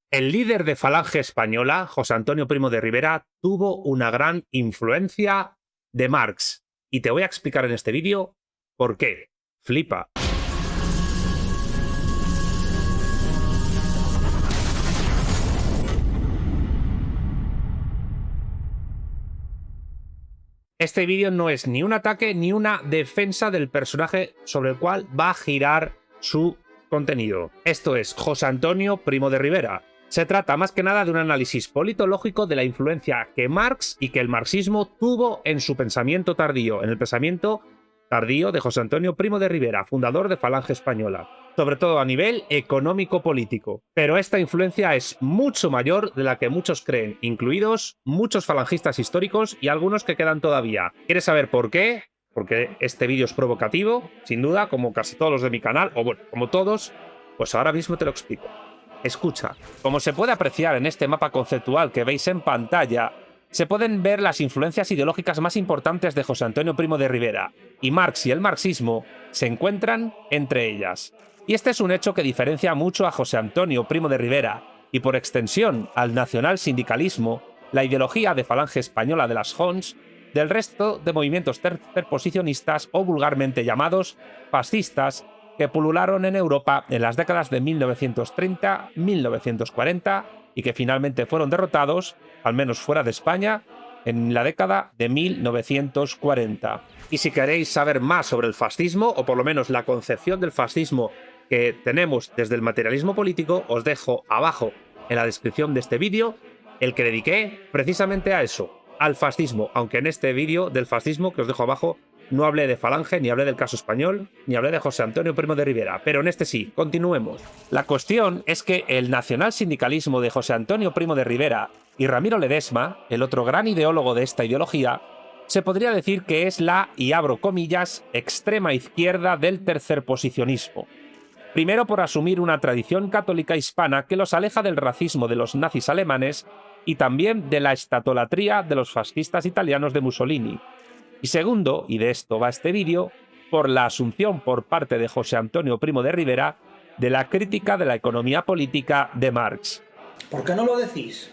El líder de Falange Española, José Antonio Primo de Rivera, tuvo una gran influencia de Marx. Y te voy a explicar en este vídeo por qué. Flipa. Este vídeo no es ni un ataque ni una defensa del personaje sobre el cual va a girar su contenido. Esto es José Antonio Primo de Rivera. Se trata más que nada de un análisis politológico de la influencia que Marx y que el marxismo tuvo en su pensamiento tardío, en el pensamiento tardío de José Antonio Primo de Rivera, fundador de Falange Española, sobre todo a nivel económico-político. Pero esta influencia es mucho mayor de la que muchos creen, incluidos muchos falangistas históricos y algunos que quedan todavía. ¿Quieres saber por qué? Porque este vídeo es provocativo, sin duda, como casi todos los de mi canal, o bueno, como todos, pues ahora mismo te lo explico. Escucha, como se puede apreciar en este mapa conceptual que veis en pantalla, se pueden ver las influencias ideológicas más importantes de José Antonio Primo de Rivera, y Marx y el marxismo se encuentran entre ellas. Y este es un hecho que diferencia mucho a José Antonio Primo de Rivera, y por extensión al nacionalsindicalismo, la ideología de Falange Española de las Jons, del resto de movimientos tercerposicionistas o vulgarmente llamados fascistas, que pulularon en Europa en las décadas de 1930-1940 y que finalmente fueron derrotados, al menos fuera de España, en la década de 1940. Y si queréis saber más sobre el fascismo, o por lo menos la concepción del fascismo que tenemos desde el materialismo político, os dejo abajo en la descripción de este vídeo el que dediqué precisamente a eso, al fascismo, aunque en este vídeo del fascismo que os dejo abajo no hablé de Falange, ni hablé del caso español, ni hablé de José Antonio Primo de Rivera, pero en este sí, continuemos. La cuestión es que el nacionalsindicalismo de José Antonio Primo de Rivera y Ramiro Ledesma, el otro gran ideólogo de esta ideología, se podría decir que es la, y abro comillas, extrema izquierda del tercerposicionismo. Primero por asumir una tradición católica hispana que los aleja del racismo de los nazis alemanes y también de la estatolatría de los fascistas italianos de Mussolini. Y segundo, y de esto va este vídeo, por la asunción por parte de José Antonio Primo de Rivera de la crítica de la economía política de Marx. ¿Por qué no lo decís?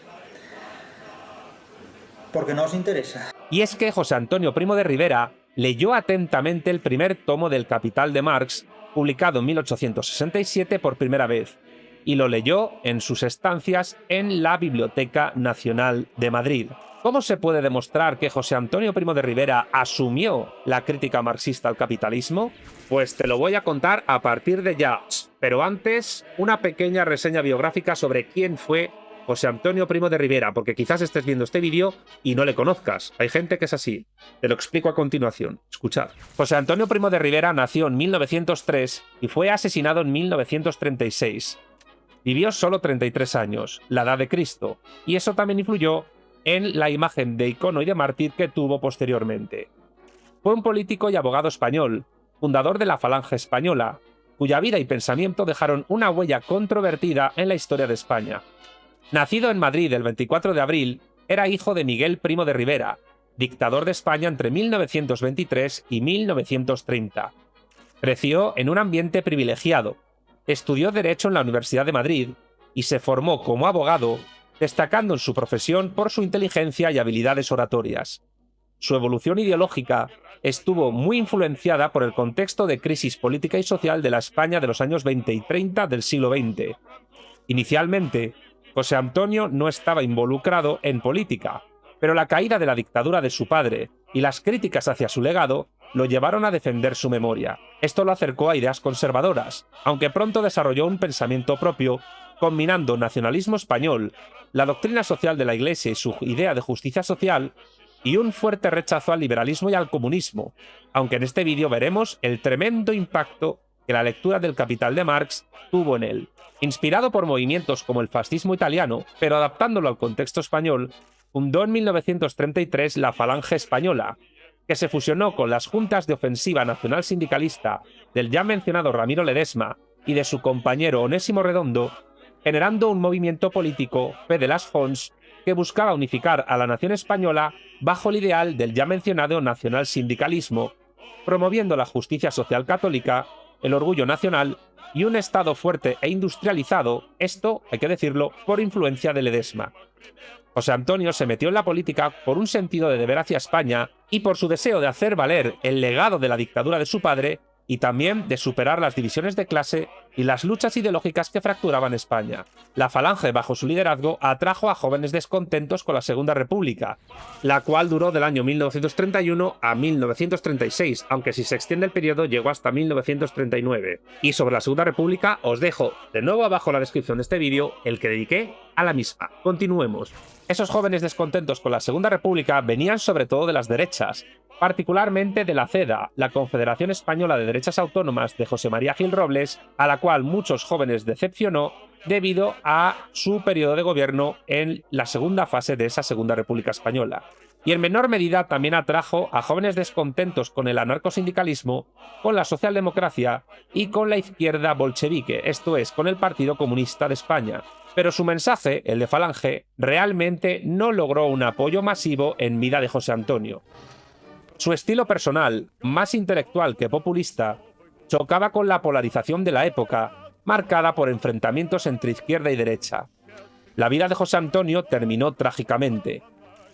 Porque no os interesa. Y es que José Antonio Primo de Rivera leyó atentamente el primer tomo del Capital de Marx, publicado en 1867 por primera vez, y lo leyó en sus estancias en la Biblioteca Nacional de Madrid. ¿Cómo se puede demostrar que José Antonio Primo de Rivera asumió la crítica marxista al capitalismo? Pues te lo voy a contar a partir de ya. Pero antes, una pequeña reseña biográfica sobre quién fue José Antonio Primo de Rivera, porque quizás estés viendo este vídeo y no le conozcas. Hay gente que es así. Te lo explico a continuación. Escuchad. José Antonio Primo de Rivera nació en 1903 y fue asesinado en 1936. Vivió solo 33 años, la edad de Cristo, y eso también influyó en la imagen de icono y de mártir que tuvo posteriormente. Fue un político y abogado español, fundador de la Falange Española, cuya vida y pensamiento dejaron una huella controvertida en la historia de España. Nacido en Madrid el 24 de abril, era hijo de Miguel Primo de Rivera, dictador de España entre 1923 y 1930. Creció en un ambiente privilegiado, estudió Derecho en la Universidad de Madrid y se formó como abogado, destacando en su profesión por su inteligencia y habilidades oratorias. Su evolución ideológica estuvo muy influenciada por el contexto de crisis política y social de la España de los años 20 y 30 del siglo XX. Inicialmente, José Antonio no estaba involucrado en política, pero la caída de la dictadura de su padre y las críticas hacia su legado lo llevaron a defender su memoria. Esto lo acercó a ideas conservadoras, aunque pronto desarrolló un pensamiento propio, combinando nacionalismo español, la doctrina social de la Iglesia y su idea de justicia social, y un fuerte rechazo al liberalismo y al comunismo, aunque en este vídeo veremos el tremendo impacto que la lectura del Capital de Marx tuvo en él. Inspirado por movimientos como el fascismo italiano, pero adaptándolo al contexto español, fundó en 1933 la Falange Española, que se fusionó con las juntas de ofensiva nacional sindicalista del ya mencionado Ramiro Ledesma y de su compañero Onésimo Redondo, generando un movimiento político, Fe de las Jons, que buscaba unificar a la nación española bajo el ideal del ya mencionado nacionalsindicalismo, promoviendo la justicia social católica, el orgullo nacional y un Estado fuerte e industrializado, esto, hay que decirlo, por influencia de Ledesma. José Antonio se metió en la política por un sentido de deber hacia España y por su deseo de hacer valer el legado de la dictadura de su padre y también de superar las divisiones de clase y las luchas ideológicas que fracturaban España. La Falange, bajo su liderazgo, atrajo a jóvenes descontentos con la Segunda República, la cual duró del año 1931 a 1936, aunque si se extiende el periodo llegó hasta 1939. Y sobre la Segunda República os dejo de nuevo abajo en la descripción de este vídeo el que dediqué a la misma. Continuemos. Esos jóvenes descontentos con la Segunda República venían sobre todo de las derechas, particularmente de la CEDA, la Confederación Española de Derechas Autónomas de José María Gil Robles, a la cual muchos jóvenes decepcionó debido a su periodo de gobierno en la segunda fase de esa Segunda República Española. Y en menor medida también atrajo a jóvenes descontentos con el anarcosindicalismo, con la socialdemocracia y con la izquierda bolchevique, esto es, con el Partido Comunista de España. Pero su mensaje, el de Falange, realmente no logró un apoyo masivo en vida de José Antonio. Su estilo personal, más intelectual que populista, chocaba con la polarización de la época, marcada por enfrentamientos entre izquierda y derecha. La vida de José Antonio terminó trágicamente.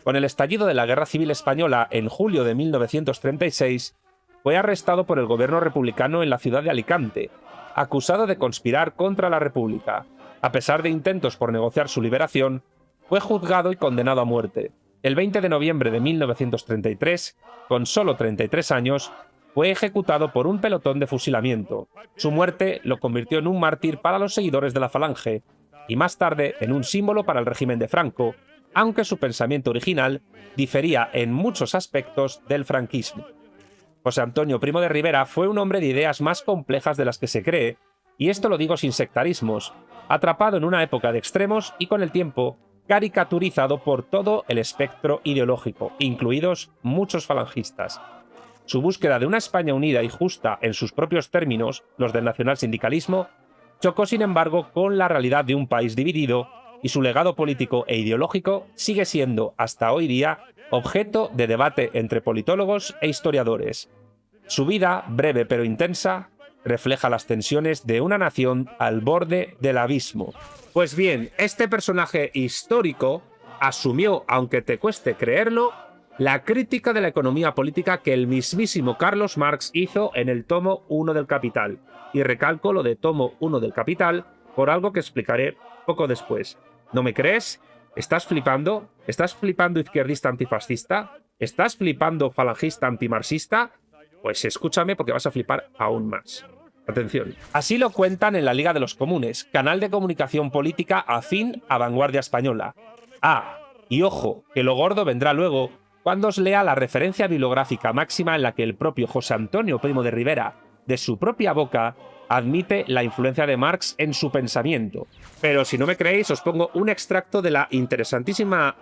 Con el estallido de la Guerra Civil Española en julio de 1936, fue arrestado por el gobierno republicano en la ciudad de Alicante, acusado de conspirar contra la República. A pesar de intentos por negociar su liberación, fue juzgado y condenado a muerte. El 20 de noviembre de 1933, con solo 33 años, fue ejecutado por un pelotón de fusilamiento. Su muerte lo convirtió en un mártir para los seguidores de la Falange y más tarde en un símbolo para el régimen de Franco, aunque su pensamiento original difería en muchos aspectos del franquismo. José Antonio Primo de Rivera fue un hombre de ideas más complejas de las que se cree, y esto lo digo sin sectarismos, atrapado en una época de extremos y con el tiempo caricaturizado por todo el espectro ideológico, incluidos muchos falangistas. Su búsqueda de una España unida y justa en sus propios términos, los del nacionalsindicalismo, chocó sin embargo con la realidad de un país dividido, y su legado político e ideológico sigue siendo, hasta hoy día, objeto de debate entre politólogos e historiadores. Su vida, breve pero intensa, refleja las tensiones de una nación al borde del abismo. Pues bien, este personaje histórico asumió, aunque te cueste creerlo, la crítica de la economía política que el mismísimo Carlos Marx hizo en el tomo 1 del Capital. Y recalco lo de tomo 1 del Capital por algo que explicaré poco después. ¿No me crees? ¿Estás flipando? ¿Estás flipando izquierdista antifascista? ¿Estás flipando falangista antimarxista? Pues escúchame porque vas a flipar aún más. Atención. Así lo cuentan en la Liga de los Comunes, canal de comunicación política afín a Vanguardia Española. Y ojo, que lo gordo vendrá luego cuando os lea la referencia bibliográfica máxima en la que el propio José Antonio Primo de Rivera, de su propia boca, admite la influencia de Marx en su pensamiento. Pero si no me creéis, os pongo un extracto de la interesantísima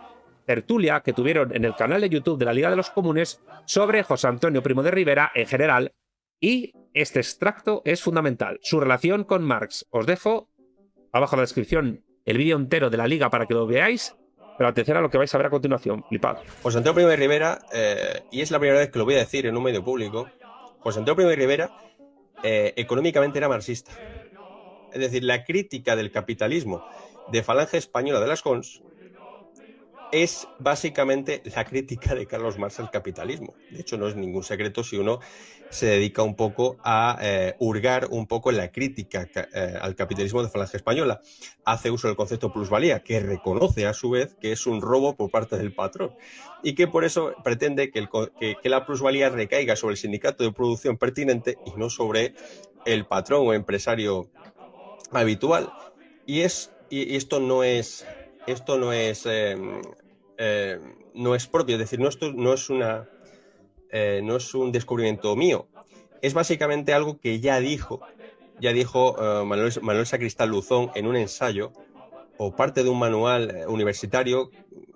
tertulia que tuvieron en el canal de YouTube de la Liga de los Comunes sobre José Antonio Primo de Rivera en general, y este extracto es fundamental, su relación con Marx. Os dejo abajo en la descripción el vídeo entero de la Liga para que lo veáis, pero atención a lo que vais a ver a continuación, flipad. José Antonio Primo de Rivera, y es la primera vez que lo voy a decir en un medio público, José Antonio Primo de Rivera económicamente era marxista. Es decir, la crítica del capitalismo de Falange Española de las Cons es básicamente la crítica de Carlos Marx al capitalismo. De hecho, no es ningún secreto si uno se dedica un poco a hurgar un poco en la crítica al capitalismo de Falange Española. Hace uso del concepto plusvalía, que reconoce a su vez que es un robo por parte del patrón y que por eso pretende que la plusvalía recaiga sobre el sindicato de producción pertinente y no sobre el patrón o empresario habitual. Y esto no es propio, es decir, no es un descubrimiento mío, es básicamente algo que ya dijo Manuel Sacristán Luzón en un ensayo o parte de un manual universitario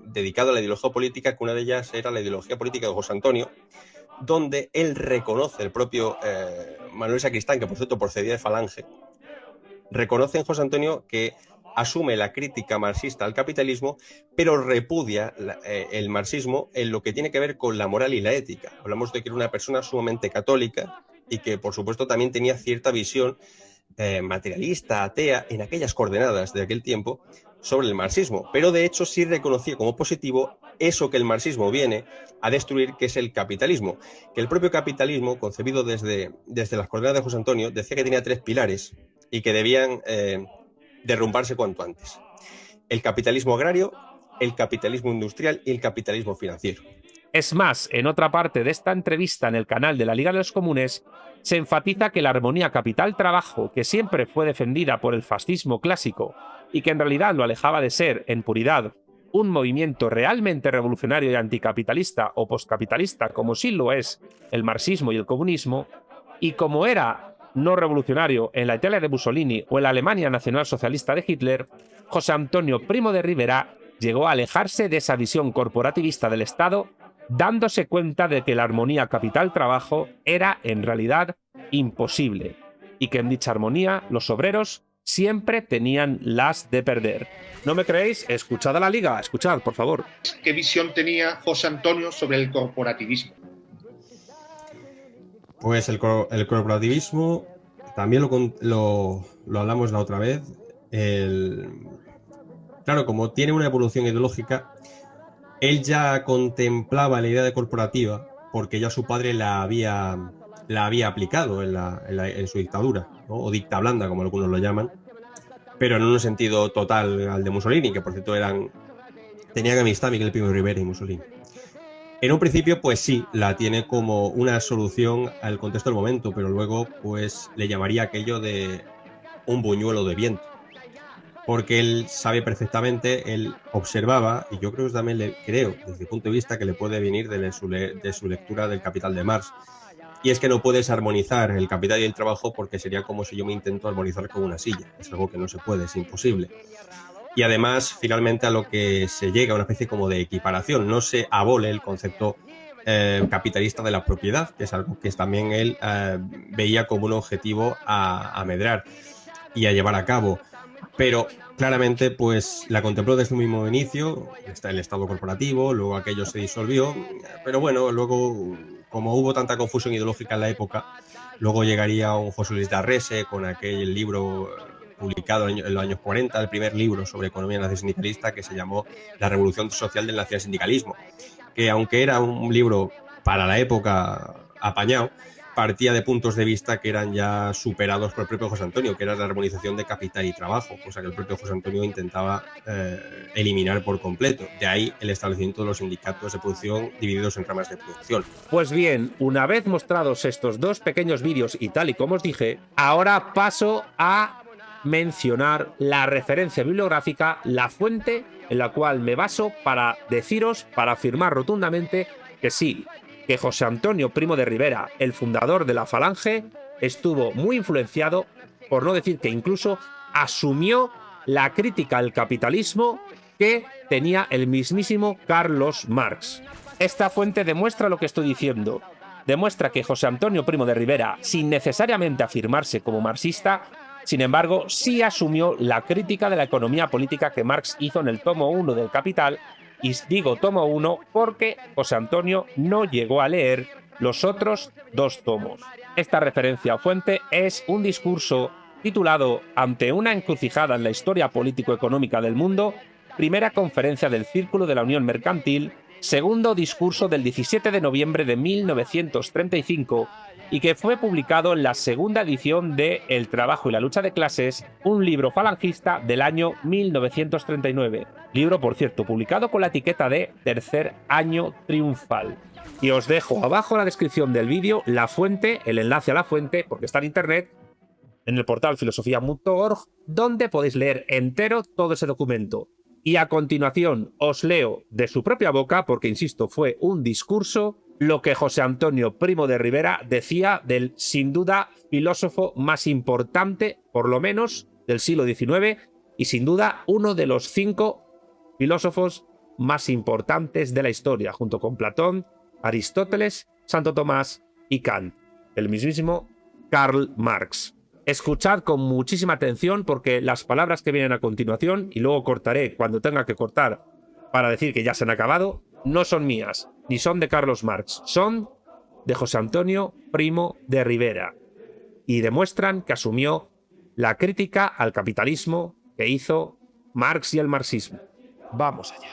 dedicado a la ideología política, que una de ellas era la ideología política de José Antonio, donde él reconoce, el propio Manuel Sacristán, que por cierto procedía de Falange, reconoce en José Antonio que asume la crítica marxista al capitalismo, pero repudia el marxismo en lo que tiene que ver con la moral y la ética. Hablamos de que era una persona sumamente católica y que, por supuesto, también tenía cierta visión materialista, atea, en aquellas coordenadas de aquel tiempo sobre el marxismo, pero de hecho sí reconocía como positivo eso que el marxismo viene a destruir, que es el capitalismo, que el propio capitalismo, concebido desde las coordenadas de José Antonio, decía que tenía 3 pilares y que debían derrumbarse cuanto antes: el capitalismo agrario, el capitalismo industrial y el capitalismo financiero. Es más, en otra parte de esta entrevista en el canal de la Liga de los Comunes, se enfatiza que la armonía capital-trabajo, que siempre fue defendida por el fascismo clásico y que en realidad lo alejaba de ser, en puridad, un movimiento realmente revolucionario y anticapitalista o postcapitalista, como sí lo es el marxismo y el comunismo, y como era no revolucionario en la Italia de Mussolini o en la Alemania nacionalsocialista de Hitler, José Antonio Primo de Rivera llegó a alejarse de esa visión corporativista del Estado, dándose cuenta de que la armonía capital-trabajo era en realidad imposible y que en dicha armonía los obreros siempre tenían las de perder. ¿No me creéis? Escuchad a la Liga, escuchad, por favor. ¿Qué visión tenía José Antonio sobre el corporativismo? Pues el corporativismo, también lo hablamos la otra vez. Claro, como tiene una evolución ideológica, él ya contemplaba la idea de corporativa porque ya su padre la había aplicado en su dictadura, ¿no? O dicta blanda, como algunos lo llaman, pero en un sentido total al de Mussolini, que por cierto tenían amistad Miguel Primo de Rivera y Mussolini. En un principio, pues sí, la tiene como una solución al contexto del momento, pero luego pues le llamaría aquello de un buñuelo de viento. Porque él sabe perfectamente, él observaba, y yo creo que también desde mi punto de vista, que le puede venir de su lectura del Capital de Marx. Y es que no puedes armonizar el capital y el trabajo porque sería como si yo me intento armonizar con una silla. Es algo que no se puede, es imposible. Y además, finalmente, a lo que se llega a una especie como de equiparación. No se abole el concepto capitalista de la propiedad, que es algo que también él veía como un objetivo a medrar y a llevar a cabo. Pero claramente pues la contempló desde un mismo inicio, está el Estado corporativo, luego aquello se disolvió, pero bueno, luego como hubo tanta confusión ideológica en la época, luego llegaría un José Luis de Arrese con aquel libro publicado en los años 40, el primer libro sobre economía nacionalsindicalista, que se llamó La Revolución Social del Nacionalsindicalismo, que aunque era un libro para la época apañado, partía de puntos de vista que eran ya superados por el propio José Antonio, que era la armonización de capital y trabajo, cosa que el propio José Antonio intentaba eliminar por completo. De ahí el establecimiento de los sindicatos de producción divididos en ramas de producción. Pues bien, una vez mostrados estos dos pequeños vídeos y tal y como os dije, ahora paso a mencionar la referencia bibliográfica, la fuente en la cual me baso para deciros, para afirmar rotundamente que sí, que José Antonio Primo de Rivera, el fundador de la Falange, estuvo muy influenciado, por no decir que incluso asumió la crítica al capitalismo que tenía el mismísimo Carlos Marx. Esta fuente demuestra lo que estoy diciendo. Demuestra que José Antonio Primo de Rivera, sin necesariamente afirmarse como marxista, sin embargo, sí asumió la crítica de la economía política que Marx hizo en el tomo 1 del Capital. Y digo tomo 1 porque José Antonio no llegó a leer los otros 2 tomos. Esta referencia o fuente es un discurso titulado Ante una encrucijada en la historia político-económica del mundo, primera conferencia del Círculo de la Unión Mercantil, segundo discurso del 17 de noviembre de 1935, y que fue publicado en la segunda edición de El trabajo y la lucha de clases, un libro falangista del año 1939. Libro, por cierto, publicado con la etiqueta de Tercer Año Triunfal. Y os dejo abajo en la descripción del vídeo la fuente, el enlace a la fuente, porque está en internet, en el portal filosofia.org, donde podéis leer entero todo ese documento. Y a continuación os leo de su propia boca, porque insisto, fue un discurso, lo que José Antonio Primo de Rivera decía del, sin duda, filósofo más importante, por lo menos, del siglo XIX, y sin duda uno de los 5 filósofos más importantes de la historia, junto con Platón, Aristóteles, Santo Tomás y Kant, el mismísimo Karl Marx. Escuchad con muchísima atención porque las palabras que vienen a continuación, y luego cortaré cuando tenga que cortar para decir que ya se han acabado, no son mías, ni son de Carlos Marx, son de José Antonio Primo de Rivera, y demuestran que asumió la crítica al capitalismo que hizo Marx y el marxismo. Vamos allá.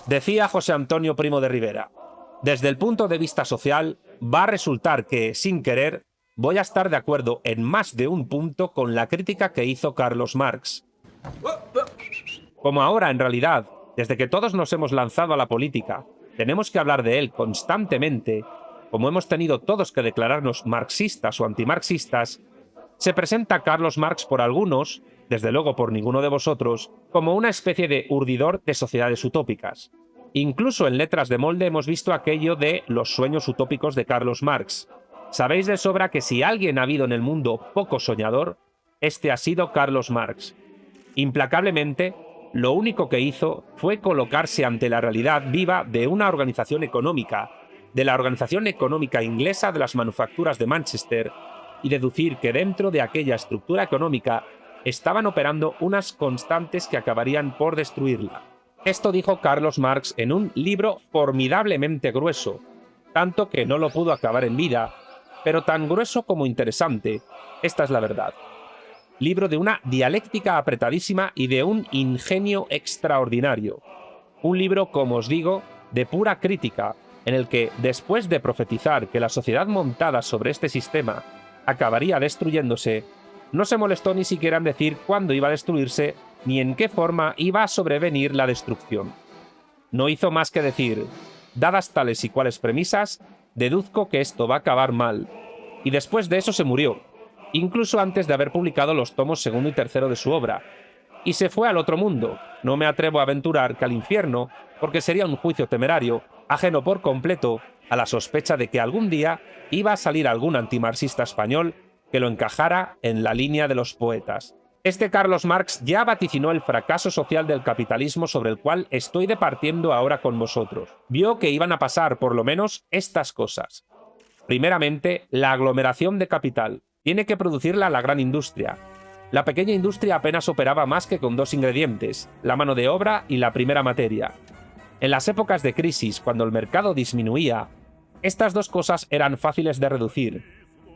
Decía José Antonio Primo de Rivera: desde el punto de vista social, va a resultar que, sin querer, voy a estar de acuerdo en más de un punto con la crítica que hizo Carlos Marx. Como ahora, en realidad, desde que todos nos hemos lanzado a la política, tenemos que hablar de él constantemente, como hemos tenido todos que declararnos marxistas o antimarxistas, se presenta Carlos Marx por algunos, desde luego por ninguno de vosotros, como una especie de urdidor de sociedades utópicas. Incluso en Letras de Molde hemos visto aquello de los sueños utópicos de Carlos Marx. Sabéis de sobra que si alguien ha habido en el mundo poco soñador, este ha sido Carlos Marx. Implacablemente, lo único que hizo fue colocarse ante la realidad viva de una organización económica, de la organización económica inglesa de las manufacturas de Manchester, y deducir que dentro de aquella estructura económica estaban operando unas constantes que acabarían por destruirla. Esto dijo Carlos Marx en un libro formidablemente grueso, tanto que no lo pudo acabar en vida, pero tan grueso como interesante, esta es la verdad. Libro de una dialéctica apretadísima y de un ingenio extraordinario. Un libro, como os digo, de pura crítica, en el que, después de profetizar que la sociedad montada sobre este sistema acabaría destruyéndose, no se molestó ni siquiera en decir cuándo iba a destruirse ni en qué forma iba a sobrevenir la destrucción. No hizo más que decir: dadas tales y cuales premisas, deduzco que esto va a acabar mal. Y después de eso se murió, incluso antes de haber publicado los tomos segundo y tercero de su obra. Y se fue al otro mundo. No me atrevo a aventurar que al infierno, porque sería un juicio temerario, ajeno por completo a la sospecha de que algún día iba a salir algún antimarxista español que lo encajara en la línea de los poetas. Este Carlos Marx ya vaticinó el fracaso social del capitalismo sobre el cual estoy departiendo ahora con vosotros. Vio que iban a pasar por lo menos estas cosas. Primeramente, la aglomeración de capital. Tiene que producirla la gran industria. La pequeña industria apenas operaba más que con dos ingredientes: la mano de obra y la primera materia. En las épocas de crisis, cuando el mercado disminuía, estas dos cosas eran fáciles de reducir.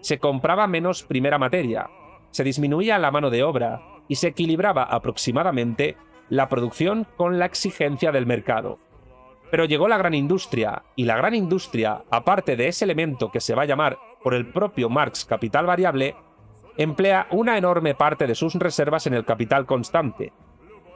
Se compraba menos primera materia, se disminuía la mano de obra y se equilibraba aproximadamente la producción con la exigencia del mercado. Pero llegó la gran industria, y la gran industria, aparte de ese elemento que se va a llamar por el propio Marx capital variable, emplea una enorme parte de sus reservas en el capital constante.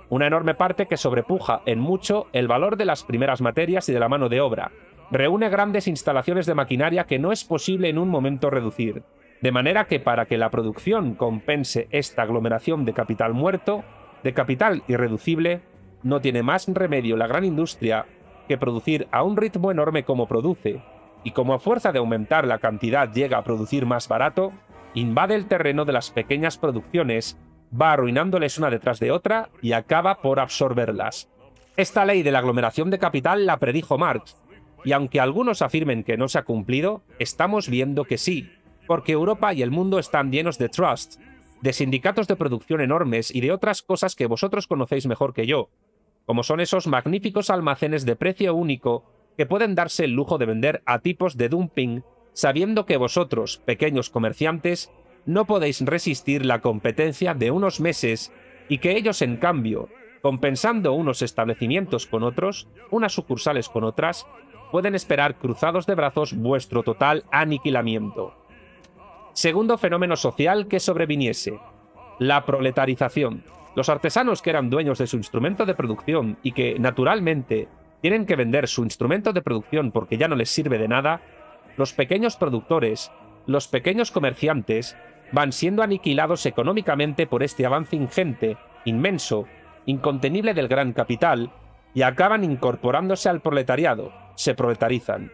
Una enorme parte que sobrepuja en mucho el valor de las primeras materias y de la mano de obra. Reúne grandes instalaciones de maquinaria que no es posible en un momento reducir. De manera que para que la producción compense esta aglomeración de capital muerto, de capital irreducible, no tiene más remedio la gran industria que producir a un ritmo enorme como produce, y como a fuerza de aumentar la cantidad llega a producir más barato, invade el terreno de las pequeñas producciones, va arruinándoles una detrás de otra y acaba por absorberlas. Esta ley de la aglomeración de capital la predijo Marx, y aunque algunos afirmen que no se ha cumplido, estamos viendo que sí, porque Europa y el mundo están llenos de trusts, de sindicatos de producción enormes y de otras cosas que vosotros conocéis mejor que yo, como son esos magníficos almacenes de precio único que pueden darse el lujo de vender a tipos de dumping, sabiendo que vosotros, pequeños comerciantes, no podéis resistir la competencia de unos meses y que ellos, en cambio, compensando unos establecimientos con otros, unas sucursales con otras, pueden esperar cruzados de brazos vuestro total aniquilamiento. Segundo fenómeno social que sobreviniese: la proletarización. Los artesanos que eran dueños de su instrumento de producción y que, naturalmente, tienen que vender su instrumento de producción porque ya no les sirve de nada, los pequeños productores, los pequeños comerciantes, van siendo aniquilados económicamente por este avance ingente, inmenso, incontenible del gran capital, y acaban incorporándose al proletariado, se proletarizan.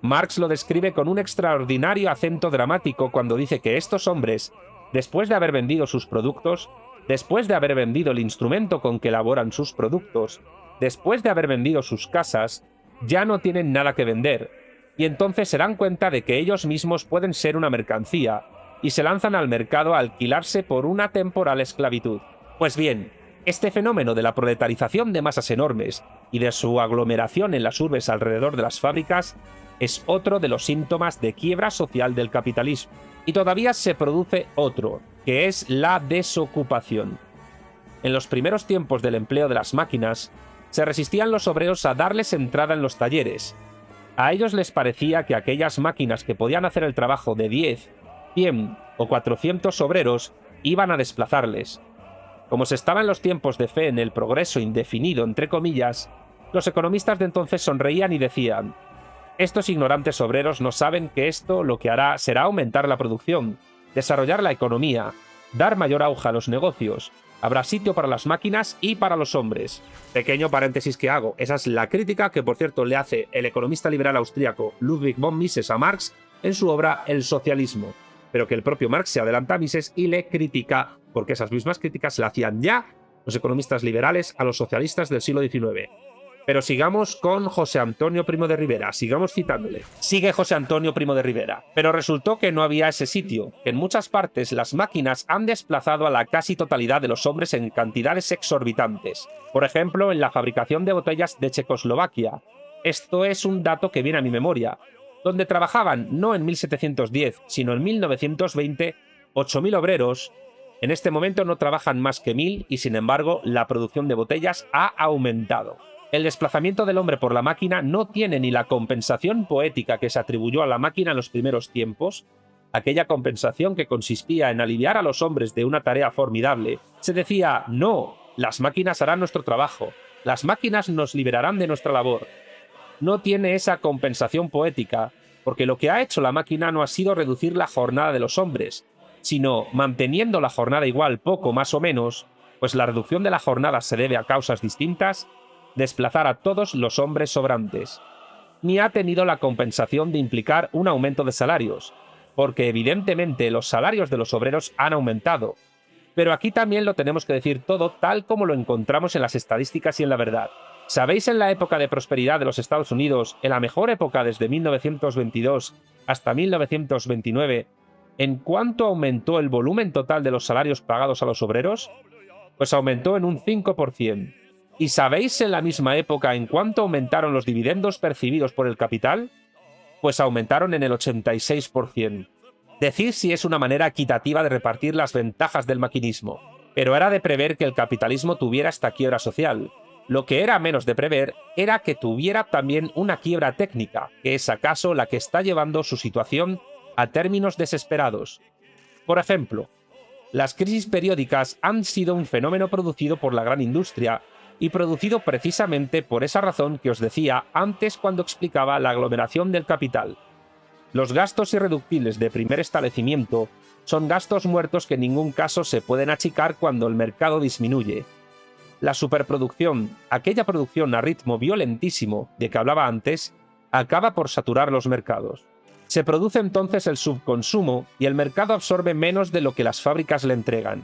Marx lo describe con un extraordinario acento dramático cuando dice que estos hombres, después de haber vendido sus productos, después de haber vendido el instrumento con que elaboran sus productos, después de haber vendido sus casas, ya no tienen nada que vender, y entonces se dan cuenta de que ellos mismos pueden ser una mercancía, y se lanzan al mercado a alquilarse por una temporal esclavitud. Pues bien, este fenómeno de la proletarización de masas enormes y de su aglomeración en las urbes alrededor de las fábricas es otro de los síntomas de quiebra social del capitalismo. Y todavía se produce otro, que es la desocupación. En los primeros tiempos del empleo de las máquinas, se resistían los obreros a darles entrada en los talleres. A ellos les parecía que aquellas máquinas que podían hacer el trabajo de 10, 100 o 400 obreros iban a desplazarles. Como se estaba en los tiempos de fe en el progreso indefinido, entre comillas, los economistas de entonces sonreían y decían: estos ignorantes obreros no saben que esto lo que hará será aumentar la producción, desarrollar la economía, dar mayor auge a los negocios. Habrá sitio para las máquinas y para los hombres. Pequeño paréntesis que hago. Esa es la crítica que, por cierto, le hace el economista liberal austríaco Ludwig von Mises a Marx en su obra El socialismo, pero que el propio Marx se adelanta a Mises y le critica, porque esas mismas críticas le hacían ya los economistas liberales a los socialistas del siglo XIX. Pero sigamos con José Antonio Primo de Rivera, sigamos citándole. Sigue José Antonio Primo de Rivera. Pero resultó que no había ese sitio, que en muchas partes las máquinas han desplazado a la casi totalidad de los hombres en cantidades exorbitantes. Por ejemplo, en la fabricación de botellas de Checoslovaquia. Esto es un dato que viene a mi memoria, donde trabajaban no en 1710, sino en 1920, 8.000 obreros. En este momento no trabajan más que 1.000 y sin embargo la producción de botellas ha aumentado. El desplazamiento del hombre por la máquina no tiene ni la compensación poética que se atribuyó a la máquina en los primeros tiempos, aquella compensación que consistía en aliviar a los hombres de una tarea formidable. Se decía: no, las máquinas harán nuestro trabajo, las máquinas nos liberarán de nuestra labor. No tiene esa compensación poética, porque lo que ha hecho la máquina no ha sido reducir la jornada de los hombres, sino manteniendo la jornada igual, poco más o menos, pues la reducción de la jornada se debe a causas distintas, desplazar a todos los hombres sobrantes. Ni ha tenido la compensación de implicar un aumento de salarios, porque evidentemente los salarios de los obreros han aumentado. Pero aquí también lo tenemos que decir todo tal como lo encontramos en las estadísticas y en la verdad. ¿Sabéis en la época de prosperidad de los Estados Unidos, en la mejor época desde 1922 hasta 1929, en cuánto aumentó el volumen total de los salarios pagados a los obreros? Pues aumentó en un 5%. ¿Y sabéis en la misma época en cuánto aumentaron los dividendos percibidos por el capital? Pues aumentaron en el 86%. Decir si es una manera equitativa de repartir las ventajas del maquinismo, pero era de prever que el capitalismo tuviera esta quiebra social. Lo que era menos de prever era que tuviera también una quiebra técnica, que es acaso la que está llevando su situación a términos desesperados. Por ejemplo, las crisis periódicas han sido un fenómeno producido por la gran industria, y producido precisamente por esa razón que os decía antes cuando explicaba la aglomeración del capital. Los gastos irreductibles de primer establecimiento son gastos muertos que en ningún caso se pueden achicar cuando el mercado disminuye. La superproducción, aquella producción a ritmo violentísimo de que hablaba antes, acaba por saturar los mercados. Se produce entonces el subconsumo y el mercado absorbe menos de lo que las fábricas le entregan.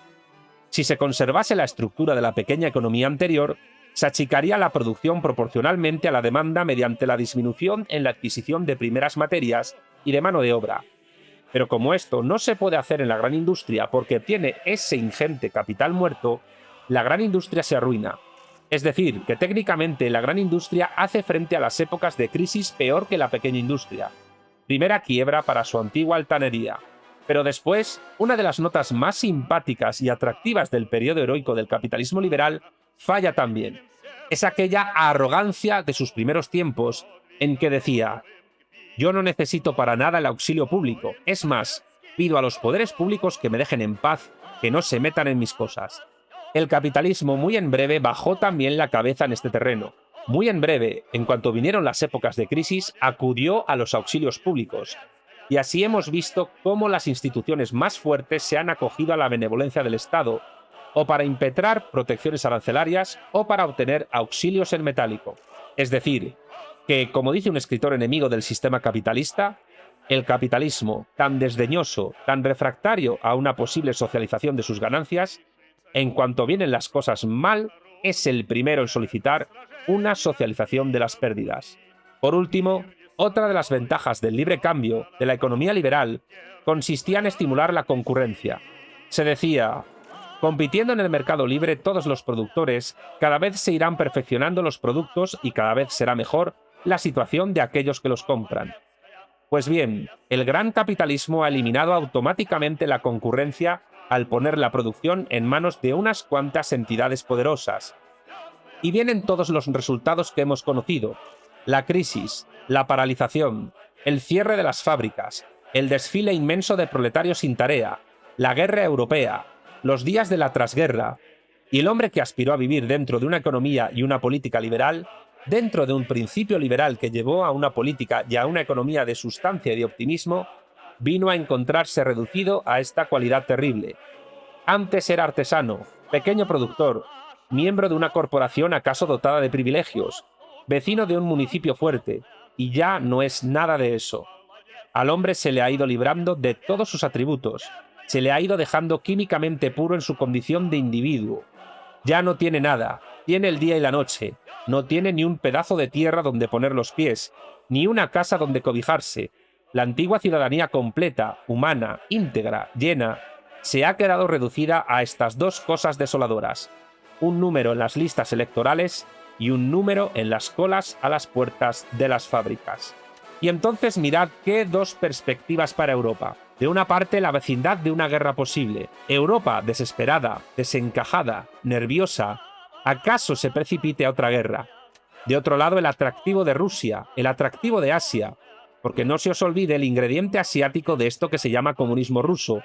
Si se conservase la estructura de la pequeña economía anterior, se achicaría la producción proporcionalmente a la demanda mediante la disminución en la adquisición de primeras materias y de mano de obra. Pero como esto no se puede hacer en la gran industria porque tiene ese ingente capital muerto, la gran industria se arruina. Es decir, que técnicamente la gran industria hace frente a las épocas de crisis peor que la pequeña industria. Primera quiebra para su antigua altanería. Pero después, una de las notas más simpáticas y atractivas del periodo heroico del capitalismo liberal falla también. Es aquella arrogancia de sus primeros tiempos en que decía: yo no necesito para nada el auxilio público, es más, pido a los poderes públicos que me dejen en paz, que no se metan en mis cosas. El capitalismo muy en breve bajó también la cabeza en este terreno. Muy en breve, en cuanto vinieron las épocas de crisis, acudió a los auxilios públicos. Y así hemos visto cómo las instituciones más fuertes se han acogido a la benevolencia del Estado, o para impetrar protecciones arancelarias o para obtener auxilios en metálico. Es decir, que, como dice un escritor enemigo del sistema capitalista, el capitalismo, tan desdeñoso, tan refractario a una posible socialización de sus ganancias, en cuanto vienen las cosas mal, es el primero en solicitar una socialización de las pérdidas. Por último, otra de las ventajas del libre cambio de la economía liberal consistía en estimular la concurrencia. Se decía: compitiendo en el mercado libre todos los productores, cada vez se irán perfeccionando los productos y cada vez será mejor la situación de aquellos que los compran. Pues bien, el gran capitalismo ha eliminado automáticamente la concurrencia al poner la producción en manos de unas cuantas entidades poderosas. Y vienen todos los resultados que hemos conocido: la crisis, la paralización, el cierre de las fábricas, el desfile inmenso de proletarios sin tarea, la guerra europea, los días de la trasguerra, y el hombre que aspiró a vivir dentro de una economía y una política liberal, dentro de un principio liberal que llevó a una política y a una economía de sustancia y de optimismo, vino a encontrarse reducido a esta cualidad terrible. Antes era artesano, pequeño productor, miembro de una corporación acaso dotada de privilegios, vecino de un municipio fuerte, y ya no es nada de eso. Al hombre se le ha ido librando de todos sus atributos, se le ha ido dejando químicamente puro en su condición de individuo. Ya no tiene nada, tiene el día y la noche, no tiene ni un pedazo de tierra donde poner los pies, ni una casa donde cobijarse. La antigua ciudadanía completa, humana, íntegra, llena, se ha quedado reducida a estas dos cosas desoladoras: un número en las listas electorales y un número en las colas a las puertas de las fábricas. Y entonces mirad qué dos perspectivas para Europa. De una parte, la vecindad de una guerra posible. Europa, desesperada, desencajada, nerviosa, ¿acaso se precipite a otra guerra? De otro lado, el atractivo de Rusia, el atractivo de Asia, porque no se os olvide el ingrediente asiático de esto que se llama comunismo ruso,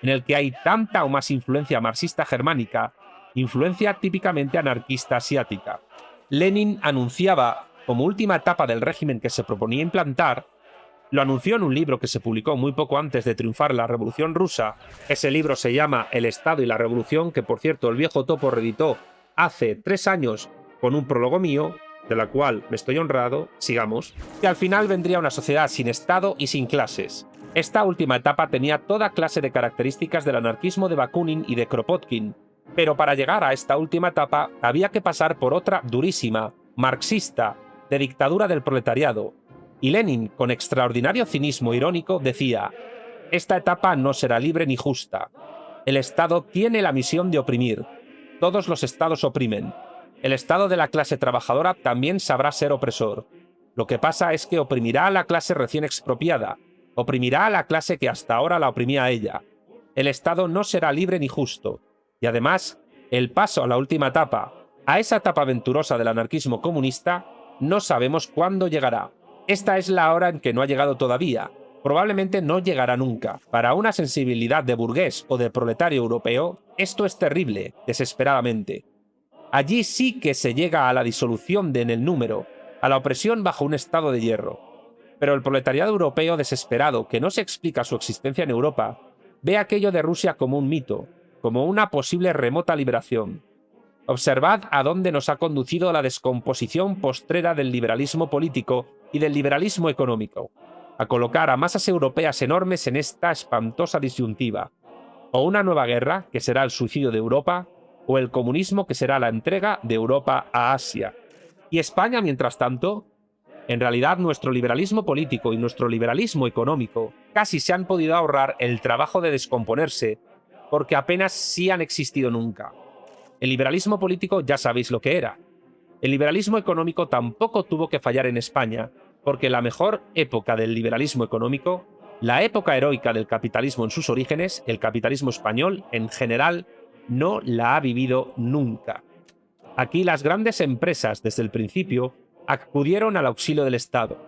en el que hay tanta o más influencia marxista germánica, influencia típicamente anarquista asiática. Lenin anunciaba, como última etapa del régimen que se proponía implantar, lo anunció en un libro que se publicó muy poco antes de triunfar la Revolución Rusa. Ese libro se llama El Estado y la Revolución, que por cierto el viejo topo reeditó hace 3 años con un prólogo mío, de la cual me estoy honrado. Sigamos. Que al final vendría una sociedad sin Estado y sin clases. Esta última etapa tenía toda clase de características del anarquismo de Bakunin y de Kropotkin, pero para llegar a esta última etapa había que pasar por otra durísima, marxista, de dictadura del proletariado. Y Lenin, con extraordinario cinismo irónico, decía: esta etapa no será libre ni justa. El Estado tiene la misión de oprimir. Todos los estados oprimen. El Estado de la clase trabajadora también sabrá ser opresor. Lo que pasa es que oprimirá a la clase recién expropiada, oprimirá a la clase que hasta ahora la oprimía a ella. El Estado no será libre ni justo. Y además, el paso a la última etapa, a esa etapa aventurosa del anarquismo comunista, no sabemos cuándo llegará. Esta es la hora en que no ha llegado todavía. Probablemente no llegará nunca. Para una sensibilidad de burgués o de proletario europeo, esto es terrible, desesperadamente. Allí sí que se llega a la disolución en el número, a la opresión bajo un estado de hierro. Pero el proletariado europeo desesperado, que no se explica su existencia en Europa, ve aquello de Rusia como un mito, como una posible remota liberación. Observad a dónde nos ha conducido la descomposición postrera del liberalismo político y del liberalismo económico, a colocar a masas europeas enormes en esta espantosa disyuntiva: o una nueva guerra, que será el suicidio de Europa, o el comunismo, que será la entrega de Europa a Asia. Y España, mientras tanto, en realidad nuestro liberalismo político y nuestro liberalismo económico casi se han podido ahorrar el trabajo de descomponerse, porque apenas sí han existido nunca. El liberalismo político ya sabéis lo que era. El liberalismo económico tampoco tuvo que fallar en España, porque la mejor época del liberalismo económico, la época heroica del capitalismo en sus orígenes, el capitalismo español en general, no la ha vivido nunca. Aquí las grandes empresas, desde el principio, acudieron al auxilio del Estado.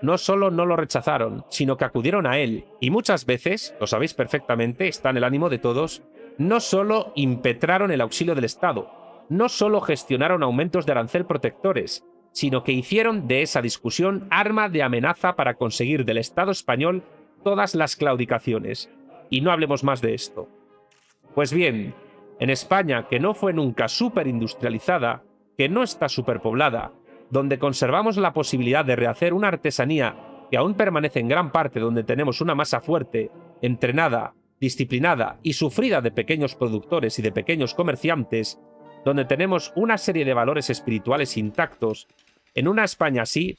No solo no lo rechazaron, sino que acudieron a él, y muchas veces, lo sabéis perfectamente, está en el ánimo de todos, no solo impetraron el auxilio del Estado, no solo gestionaron aumentos de arancel protectores, sino que hicieron de esa discusión arma de amenaza para conseguir del Estado español todas las claudicaciones. Y no hablemos más de esto. Pues bien, en España, que no fue nunca superindustrializada, que no está superpoblada, donde conservamos la posibilidad de rehacer una artesanía que aún permanece en gran parte donde tenemos una masa fuerte, entrenada, disciplinada y sufrida de pequeños productores y de pequeños comerciantes, donde tenemos una serie de valores espirituales intactos, en una España así,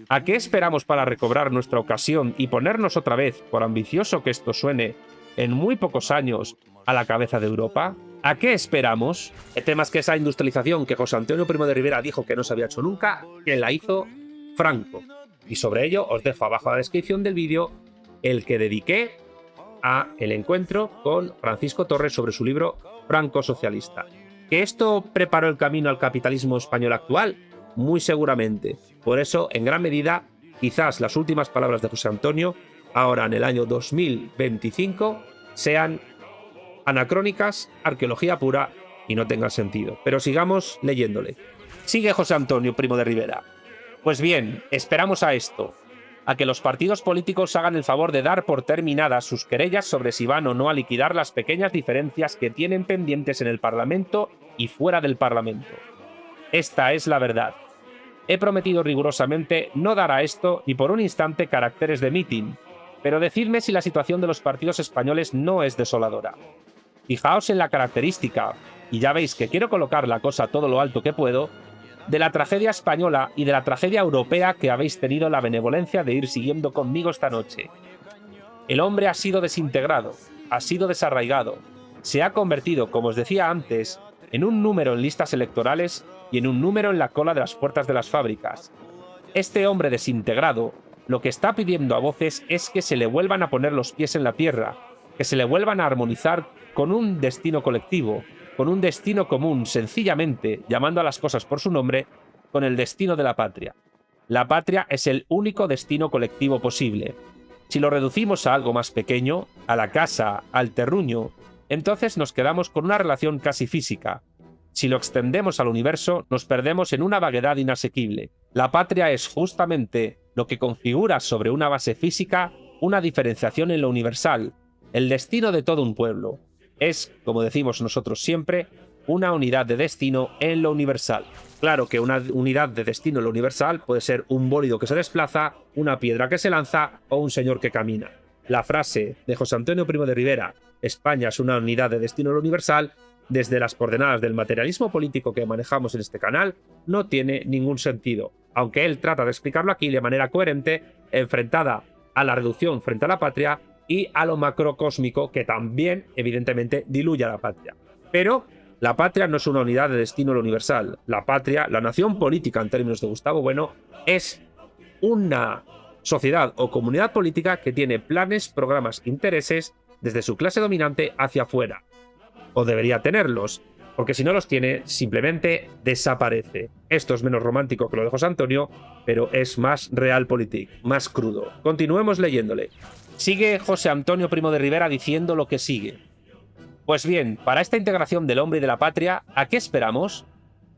¿a qué esperamos para recobrar nuestra ocasión y ponernos otra vez, por ambicioso que esto suene, en muy pocos años, a la cabeza de Europa? ¿A qué esperamos? El tema es que esa industrialización que José Antonio Primo de Rivera dijo que no se había hecho nunca, quien la hizo, Franco. Y sobre ello os dejo abajo en la descripción del vídeo el que dediqué a el encuentro con Francisco Torres sobre su libro Franco Socialista. ¿Que esto preparó el camino al capitalismo español actual? Muy seguramente. Por eso, en gran medida, quizás las últimas palabras de José Antonio, ahora en el año 2025, sean anacrónicas, arqueología pura y no tengan sentido. Pero sigamos leyéndole. Sigue José Antonio Primo de Rivera. Pues bien, esperamos a esto, a que los partidos políticos hagan el favor de dar por terminadas sus querellas sobre si van o no a liquidar las pequeñas diferencias que tienen pendientes en el Parlamento y fuera del Parlamento. Esta es la verdad. He prometido rigurosamente no dar a esto ni por un instante caracteres de mitin, pero decidme si la situación de los partidos españoles no es desoladora. Fijaos en la característica, y ya veis que quiero colocar la cosa todo lo alto que puedo, de la tragedia española y de la tragedia europea que habéis tenido la benevolencia de ir siguiendo conmigo esta noche. El hombre ha sido desintegrado, ha sido desarraigado, se ha convertido, como os decía antes, en un número en listas electorales y en un número en la cola de las puertas de las fábricas. Este hombre desintegrado lo que está pidiendo a voces es que se le vuelvan a poner los pies en la tierra, que se le vuelvan a armonizar con un destino colectivo, con un destino común, sencillamente, llamando a las cosas por su nombre, con el destino de la patria. La patria es el único destino colectivo posible. Si lo reducimos a algo más pequeño, a la casa, al terruño, entonces nos quedamos con una relación casi física. Si lo extendemos al universo, nos perdemos en una vaguedad inasequible. La patria es justamente lo que configura sobre una base física una diferenciación en lo universal, el destino de todo un pueblo. Es, como decimos nosotros siempre, una unidad de destino en lo universal. Claro que una unidad de destino en lo universal puede ser un bólido que se desplaza, una piedra que se lanza o un señor que camina. La frase de José Antonio Primo de Rivera, España es una unidad de destino en lo universal, desde las coordenadas del materialismo político que manejamos en este canal, no tiene ningún sentido, aunque él trata de explicarlo aquí de manera coherente, enfrentada a la reducción frente a la patria y a lo macrocósmico, que también, evidentemente, diluye a la patria. Pero la patria no es una unidad de destino lo universal. La patria, la nación política en términos de Gustavo Bueno, es una sociedad o comunidad política que tiene planes, programas, intereses desde su clase dominante hacia afuera. O debería tenerlos, porque si no los tiene, simplemente desaparece. Esto es menos romántico que lo de José Antonio, pero es más realpolitik, más crudo. Continuemos leyéndole. Sigue José Antonio Primo de Rivera diciendo lo que sigue. Pues bien, para esta integración del hombre y de la patria, ¿a qué esperamos?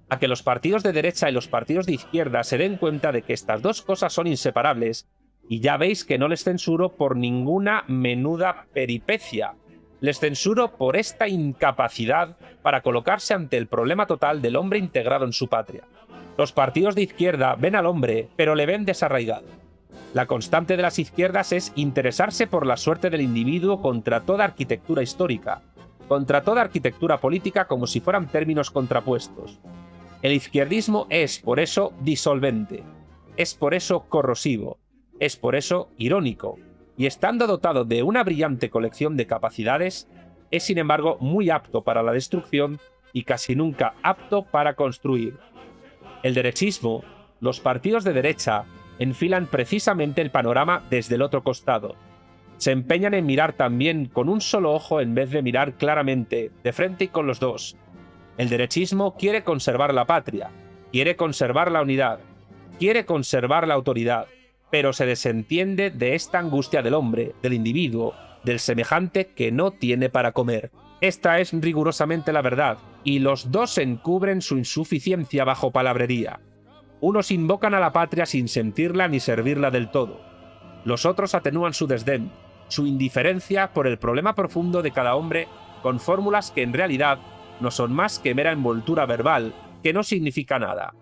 A que los partidos de derecha y los partidos de izquierda se den cuenta de que estas dos cosas son inseparables, y ya veis que no les censuro por ninguna menuda peripecia. Les censuro por esta incapacidad para colocarse ante el problema total del hombre integrado en su patria. Los partidos de izquierda ven al hombre, pero le ven desarraigado. La constante de las izquierdas es interesarse por la suerte del individuo contra toda arquitectura histórica, contra toda arquitectura política como si fueran términos contrapuestos. El izquierdismo es, por eso, disolvente, es por eso corrosivo, es por eso irónico, y estando dotado de una brillante colección de capacidades, es sin embargo muy apto para la destrucción y casi nunca apto para construir. El derechismo, los partidos de derecha, enfilan precisamente el panorama desde el otro costado. Se empeñan en mirar también con un solo ojo en vez de mirar claramente, de frente y con los dos. El derechismo quiere conservar la patria, quiere conservar la unidad, quiere conservar la autoridad, pero se desentiende de esta angustia del hombre, del individuo, del semejante que no tiene para comer. Esta es rigurosamente la verdad, y los dos encubren su insuficiencia bajo palabrería. Unos invocan a la patria sin sentirla ni servirla del todo. Los otros atenúan su desdén, su indiferencia por el problema profundo de cada hombre con fórmulas que en realidad no son más que mera envoltura verbal, que no significa nada.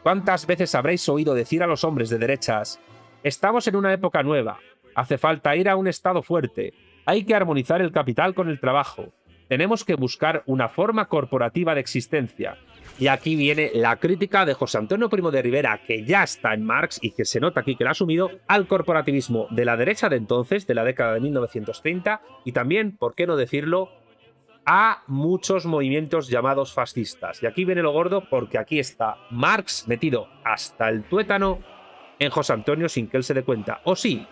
¿Cuántas veces habréis oído decir a los hombres de derechas: estamos en una época nueva, hace falta ir a un estado fuerte, hay que armonizar el capital con el trabajo, tenemos que buscar una forma corporativa de existencia? Y aquí viene la crítica de José Antonio Primo de Rivera, que ya está en Marx y que se nota aquí que la ha asumido, al corporativismo de la derecha de entonces, de la década de 1930, y también, por qué no decirlo, a muchos movimientos llamados fascistas. Y aquí viene lo gordo, porque aquí está Marx metido hasta el tuétano en José Antonio sin que él se dé cuenta. O sí,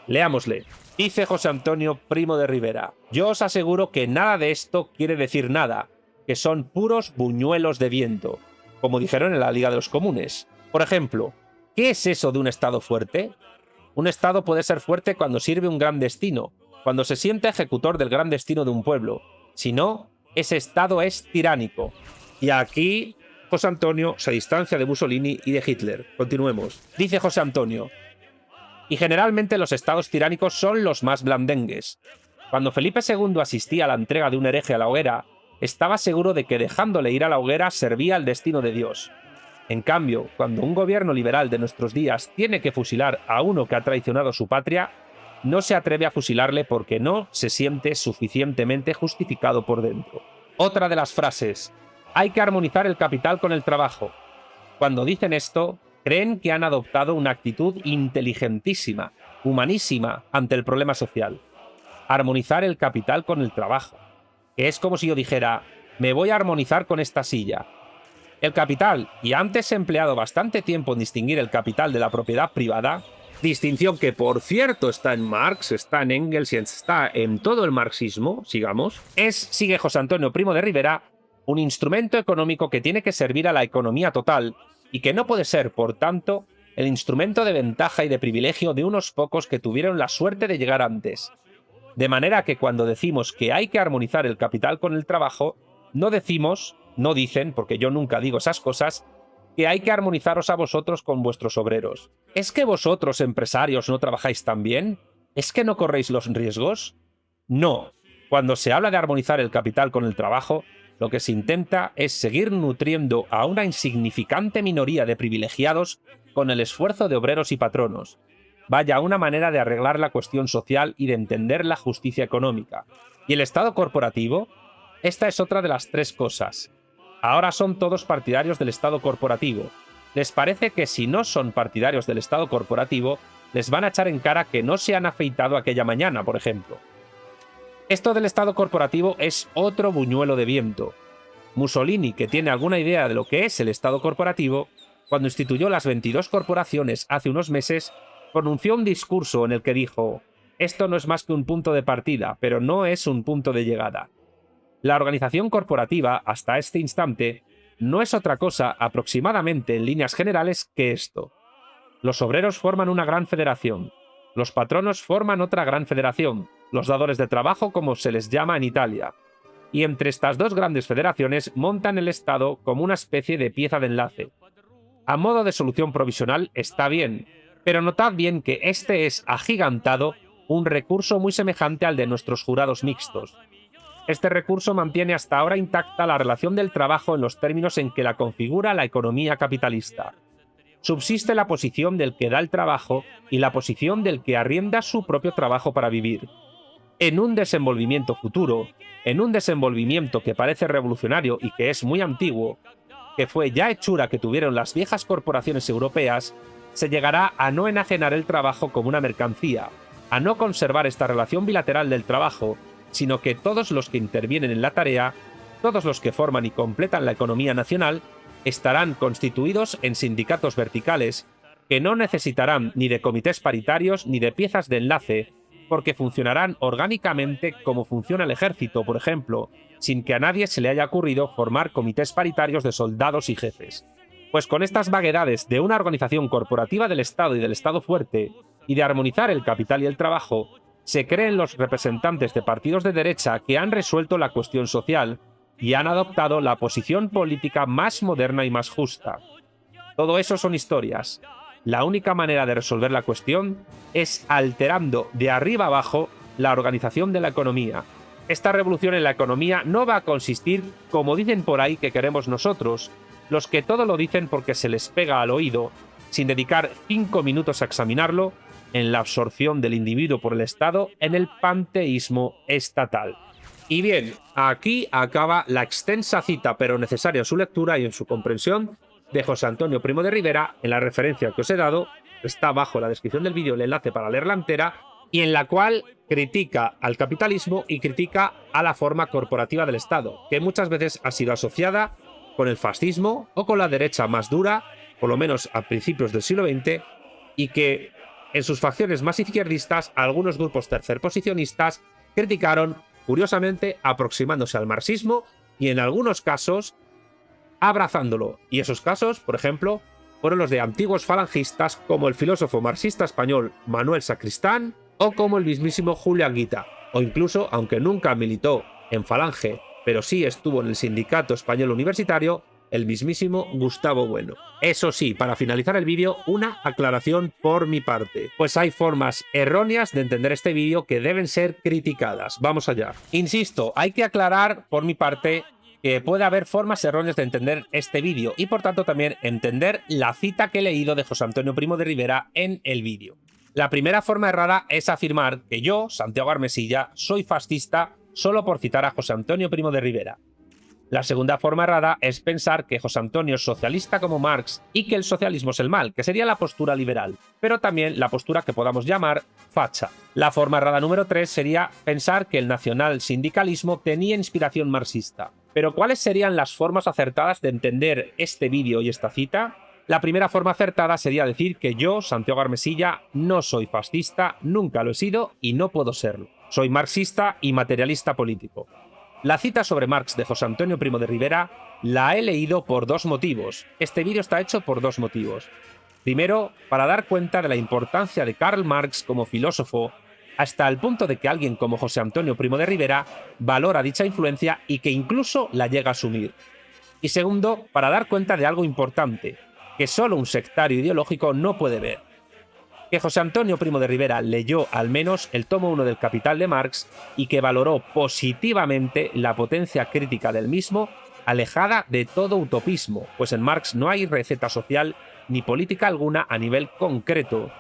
Leámosle. Dice José Antonio Primo de Rivera: yo os aseguro que nada de esto quiere decir nada, que son puros buñuelos de viento, como dijeron en la Liga de los Comunes. Por ejemplo, ¿qué es eso de un Estado fuerte? Un Estado puede ser fuerte cuando sirve un gran destino, cuando se siente ejecutor del gran destino de un pueblo. Si no, ese Estado es tiránico. Y aquí José Antonio se distancia de Mussolini y de Hitler. Continuemos. Dice José Antonio: y generalmente los estados tiránicos son los más blandengues. Cuando Felipe II asistía a la entrega de un hereje a la hoguera, estaba seguro de que dejándole ir a la hoguera servía al destino de Dios. En cambio, cuando un gobierno liberal de nuestros días tiene que fusilar a uno que ha traicionado su patria, no se atreve a fusilarle porque no se siente suficientemente justificado por dentro. Otra de las frases: hay que armonizar el capital con el trabajo. Cuando dicen esto, creen que han adoptado una actitud inteligentísima, humanísima ante el problema social. Armonizar el capital con el trabajo. Que es como si yo dijera: me voy a armonizar con esta silla. El capital, y antes he empleado bastante tiempo en distinguir el capital de la propiedad privada, distinción que por cierto está en Marx, está en Engels y está en todo el marxismo, sigamos, sigue José Antonio Primo de Rivera, un instrumento económico que tiene que servir a la economía total y que no puede ser, por tanto, el instrumento de ventaja y de privilegio de unos pocos que tuvieron la suerte de llegar antes. De manera que cuando decimos que hay que armonizar el capital con el trabajo, no dicen, porque yo nunca digo esas cosas, que hay que armonizaros a vosotros con vuestros obreros. ¿Es que vosotros, empresarios, no trabajáis tan bien? ¿Es que no corréis los riesgos? No. Cuando se habla de armonizar el capital con el trabajo, lo que se intenta es seguir nutriendo a una insignificante minoría de privilegiados con el esfuerzo de obreros y patronos. Vaya una manera de arreglar la cuestión social y de entender la justicia económica. ¿Y el Estado corporativo? Esta es otra de las tres cosas. Ahora son todos partidarios del Estado corporativo. Les parece que si no son partidarios del Estado corporativo, les van a echar en cara que no se han afeitado aquella mañana, por ejemplo. Esto del Estado corporativo es otro buñuelo de viento. Mussolini, que tiene alguna idea de lo que es el Estado corporativo, cuando instituyó las 22 corporaciones hace unos meses, pronunció un discurso en el que dijo: esto no es más que un punto de partida, pero no es un punto de llegada. La organización corporativa, hasta este instante, no es otra cosa aproximadamente en líneas generales que esto. Los obreros forman una gran federación, los patronos forman otra gran federación, los dadores de trabajo como se les llama en Italia, y entre estas dos grandes federaciones montan el Estado como una especie de pieza de enlace. A modo de solución provisional está bien, pero notad bien que este es agigantado un recurso muy semejante al de nuestros jurados mixtos. Este recurso mantiene hasta ahora intacta la relación del trabajo en los términos en que la configura la economía capitalista. Subsiste la posición del que da el trabajo y la posición del que arrienda su propio trabajo para vivir. En un desenvolvimiento futuro, en un desenvolvimiento que parece revolucionario y que es muy antiguo, que fue ya hechura que tuvieron las viejas corporaciones europeas, se llegará a no enajenar el trabajo como una mercancía, a no conservar esta relación bilateral del trabajo, sino que todos los que intervienen en la tarea, todos los que forman y completan la economía nacional, estarán constituidos en sindicatos verticales que no necesitarán ni de comités paritarios ni de piezas de enlace, porque funcionarán orgánicamente como funciona el ejército, por ejemplo, sin que a nadie se le haya ocurrido formar comités paritarios de soldados y jefes. Pues con estas vaguedades de una organización corporativa del Estado y del Estado fuerte, y de armonizar el capital y el trabajo, se creen los representantes de partidos de derecha que han resuelto la cuestión social y han adoptado la posición política más moderna y más justa. Todo eso son historias. La única manera de resolver la cuestión es alterando de arriba abajo la organización de la economía. Esta revolución en la economía no va a consistir, como dicen por ahí que queremos nosotros, los que todo lo dicen porque se les pega al oído, sin dedicar 5 minutos a examinarlo, en la absorción del individuo por el Estado en el panteísmo estatal. Y bien, aquí acaba la extensa cita, pero necesaria en su lectura y en su comprensión, de José Antonio Primo de Rivera, en la referencia que os he dado, está abajo en la descripción del vídeo el enlace para leerla entera, y en la cual critica al capitalismo y critica a la forma corporativa del Estado, que muchas veces ha sido asociada con el fascismo o con la derecha más dura, por lo menos a principios del siglo XX, y que en sus facciones más izquierdistas, algunos grupos tercerposicionistas criticaron, curiosamente, aproximándose al marxismo y en algunos casos abrazándolo. Y esos casos, por ejemplo, fueron los de antiguos falangistas como el filósofo marxista español Manuel Sacristán o como el mismísimo Julián Guita, o incluso, aunque nunca militó en Falange, pero sí estuvo en el Sindicato Español Universitario, el mismísimo Gustavo Bueno. Eso sí, para finalizar el vídeo, una aclaración por mi parte, pues hay formas erróneas de entender este vídeo que deben ser criticadas. Vamos allá. Insisto, hay que aclarar por mi parte que puede haber formas erróneas de entender este vídeo y por tanto también entender la cita que he leído de José Antonio Primo de Rivera en el vídeo. La primera forma errada es afirmar que yo, Santiago Armesilla, soy fascista solo por citar a José Antonio Primo de Rivera. La segunda forma errada es pensar que José Antonio es socialista como Marx y que el socialismo es el mal, que sería la postura liberal, pero también la postura que podamos llamar facha. La forma errada número 3 sería pensar que el nacional-sindicalismo tenía inspiración marxista. Pero ¿cuáles serían las formas acertadas de entender este vídeo y esta cita? La primera forma acertada sería decir que yo, Santiago Armesilla, no soy fascista, nunca lo he sido y no puedo serlo. Soy marxista y materialista político. La cita sobre Marx de José Antonio Primo de Rivera la he leído por dos motivos. Este vídeo está hecho por dos motivos. Primero, para dar cuenta de la importancia de Karl Marx como filósofo, hasta el punto de que alguien como José Antonio Primo de Rivera valora dicha influencia y que incluso la llega a asumir. Y segundo, para dar cuenta de algo importante, que solo un sectario ideológico no puede ver. Que José Antonio Primo de Rivera leyó al menos el tomo 1 del Capital de Marx y que valoró positivamente la potencia crítica del mismo, alejada de todo utopismo, pues en Marx no hay receta social ni política alguna a nivel concreto,